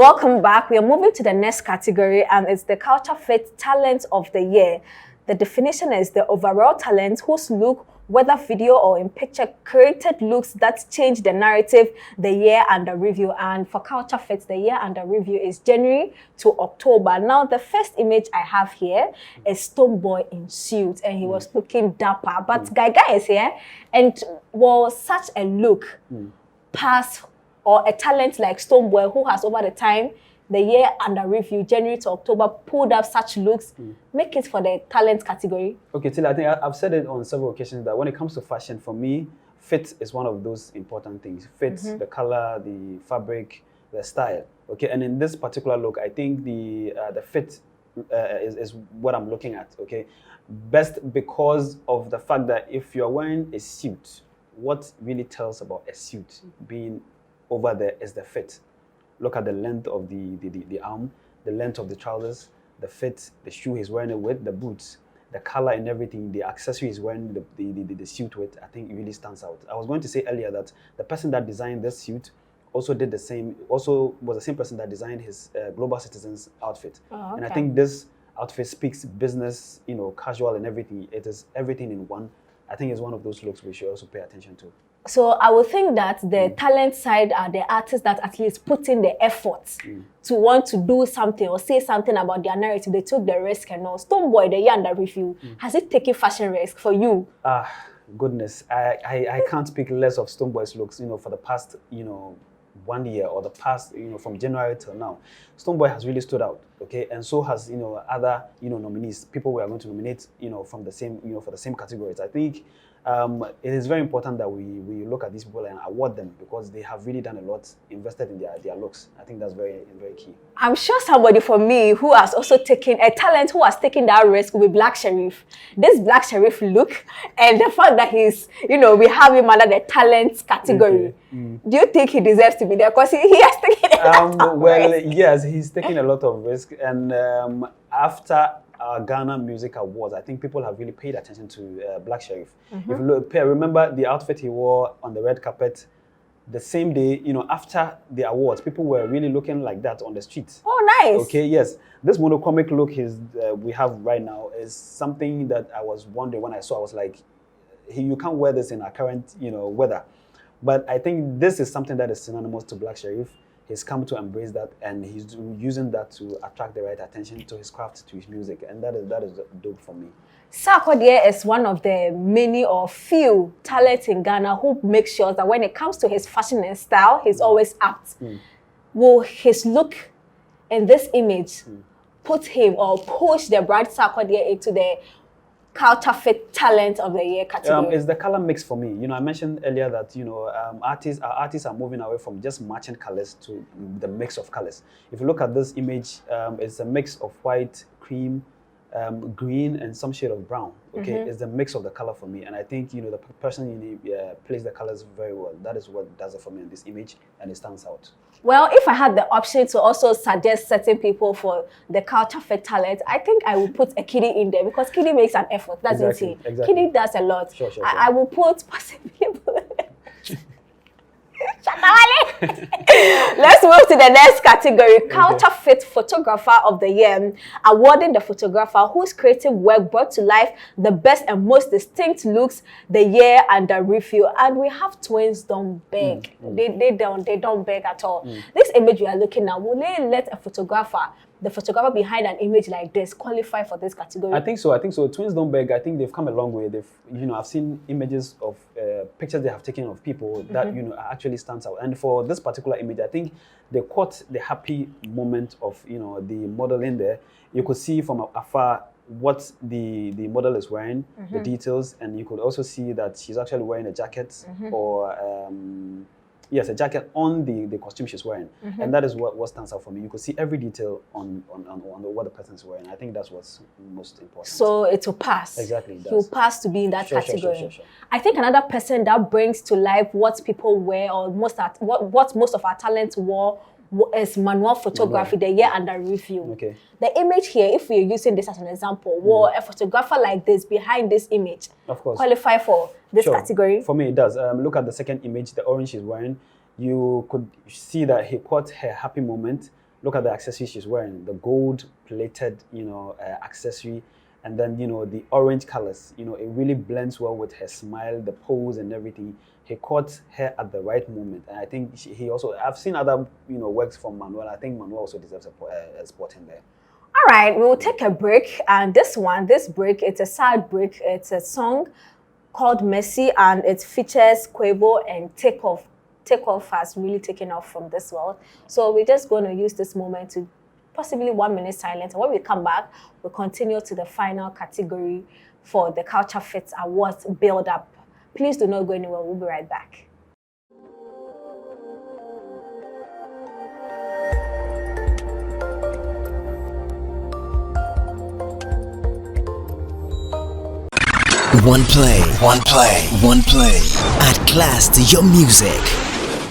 welcome back. We are moving to the next category, and it's the Culture Fit Talent of the Year. The definition is the overall talent whose look, whether video or in picture, created looks that change the narrative, the year under review. And for Culture Fit, the year under review is January to October. Now, the first image I have here is Stonebwoy in suit, and he was looking dapper. But Guy is here, and well, such a look pass or a talent like Stonebwoy, who has over the time, the year under review, January to October, pulled up such looks, make it for the talent category? Okay, Till, I think I've said it on several occasions that when it comes to fashion, for me, fit is one of those important things. Fit, the color, the fabric, the style. Okay, and in this particular look, I think the fit is what I'm looking at. Okay, best because of the fact that if you're wearing a suit, what really tells about a suit being over there is the fit. Look at the length of the arm, the length of the trousers, the fit, the shoe he's wearing it with, the boots, the color and everything, the accessory he's wearing the suit with. I think it really stands out. I was going to say earlier that the person that designed this suit also did the same, also was the same person that designed his Global Citizens outfit. Oh, okay. And I think this outfit speaks business, you know, casual and everything. It is everything in one. I think it's one of those looks we should also pay attention to. So I would think that the talent side are the artists that at least put in the effort to want to do something or say something about their narrative. They took the risk and all. Stonebwoy, the year under review, has it taken fashion risk for you? Goodness, I can't speak less of Stonebwoy's looks, you know, for the past, you know, 1 year or the past, you know, from January till now. Stonebwoy has really stood out, okay, and so has, you know, other, you know, nominees, people we are going to nominate, you know, from the same, you know, for the same categories. I think it is very important that we look at these people and award them because they have really done a lot, invested in their looks. I think that's very key. I'm sure somebody for me who has also taken a talent who has taken that risk will be Black Sherif. This Black Sherif look and the fact that he's, you know, we have him under the talent category. Okay. Do you think he deserves to be there? Because he has taken a lot of risk. Yes, he's taking a lot of risk, and after Ghana Music Awards, I think people have really paid attention to Black Sherif. If you look, remember the outfit he wore on the red carpet the same day, you know, after the awards, people were really looking like that on the streets. Oh, nice. Okay, yes. This monochromic look we have right now is something that I was wondering when I saw. I was like, you can't wear this in our current, you know, weather. But I think this is something that is synonymous to Black Sherif. He's come to embrace that, and he's using that to attract the right attention to his craft, to his music, and that is dope for me. Sarkodie is one of the many or few talents in Ghana who makes sure that when it comes to his fashion and style, he's always apt. Will his look in this image put him or push the brand Sarkodie into the Culture Fit Talent of the Year category? It's the color mix for me. You know, I mentioned earlier that, you know, artists are moving away from just matching colors to the mix of colors. If you look at this image, it's a mix of white, cream, green, and some shade of brown. Okay, it's the mix of the color for me, and I think, you know, the person plays the colors very well. That is what does it for me in this image, and it stands out. Well, if I had the option to also suggest certain people for the Culture Fit Talent, I think I will put a Kidi in there because Kidi makes an effort, doesn't he? Exactly. Kidi does a lot. Sure. I will put possibly Shatta Wale. Let's move to the next category, Culture Fit Photographer of the Year, awarding the photographer whose creative work brought to life the best and most distinct looks the year under review. And we have twins don't beg. They don't beg at all. This image we are looking at, will they let a photographer, the photographer behind an image like this, qualify for this category? I think so. Twins don't beg. I think they've come a long way. You know, I've seen images of pictures they have taken of people that, you know, actually stands out. And for this particular image, I think they caught the happy moment of, you know, the model in there. You could see from afar what the model is wearing, the details, and you could also see that she's actually wearing a jacket or yes, a jacket on the costume she's wearing, and that is what stands out for me. You could see every detail on what the person is wearing. I think that's what's most important. So it will pass. Exactly, it does. He will pass to be in that category. Sure. I think another person that brings to life what people wear or what most of our talents wore is manual photography, the year under review. Okay. The image here, if we're using this as an example, will a photographer like this behind this image qualify for this category? For me, it does. Look at the second image, the orange she's wearing. You could see that he caught her happy moment look at the accessory she's wearing, the gold plated, accessory, and then, the orange colors, it really blends well with her smile, the pose and everything. He caught her at the right moment. And I think I've seen other, works from Manuel. I think Manuel also deserves a spot in there. All right, we'll take a break. And this break, it's a sad break. It's a song called Mercy, and it features Quavo and Takeoff. Takeoff has really taken off from this world. So we're just going to use this moment to possibly 1 minute silence. And when we come back, we'll continue to the final category for the Culture Fit Awards build up. Please do not go anywhere. We'll be right back. OnePlay. Add class to your music.